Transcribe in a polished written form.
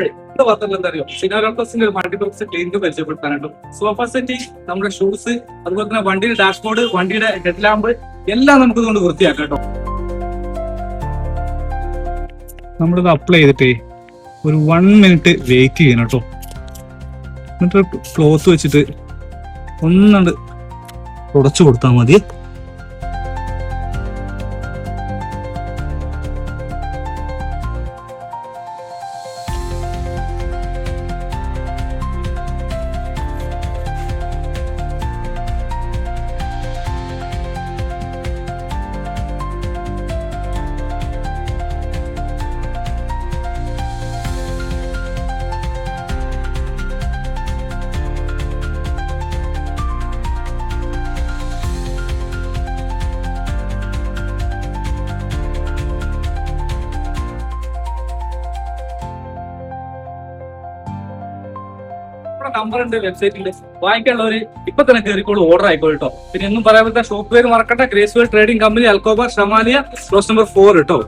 എന്താ പറഞ്ഞത് എന്താ അറിയോ, സിനാരോട്ടസിന്റെ ഒരു മൾട്ടിപർപ്പസ് ക്ലീനിങ് പരിചയപ്പെടുത്താനായിട്ടും സോഫ സെറ്റ്, നമ്മുടെ ഷൂസ്, അതുപോലെ തന്നെ വണ്ടിയുടെ ഡാഷ്ബോർഡ്, വണ്ടിയുടെ ഹെഡ് ലാമ്പ് എല്ലാം നമുക്ക് ഇതുകൊണ്ട് വൃത്തിയാക്കാം കേട്ടോ. നമ്മളിത് അപ്ലൈ ചെയ്തിട്ടേ ഒരു 1 മിനിറ്റ് വെയിറ്റ് ചെയ്യണം കേട്ടോ. എന്നിട്ട് ക്ലോത്ത് വെച്ചിട്ട് ഒന്നുണ്ട് തുടച്ചു കൊടുത്താൽ മതി. നമ്പർ ഉണ്ട്, വെബ്സൈറ്റിൽ വാങ്ങിക്കാനുള്ളവര് ഇപ്പൊ തന്നെ കയറിക്കോളൂ, ഓർഡർ ആയിക്കോളൂ കേട്ടോ. പിന്നെ എന്നും പറയാൻ പറ്റാ ഷോപ്പ് പേര് മറക്കട്ടെ, ഗ്രേസ്വെൽ ട്രേഡിംഗ് കമ്പനി, അൽക്കോബ, ഷമാലിയ, ക്ലോസ് നമ്പർ 4 കേട്ടോ.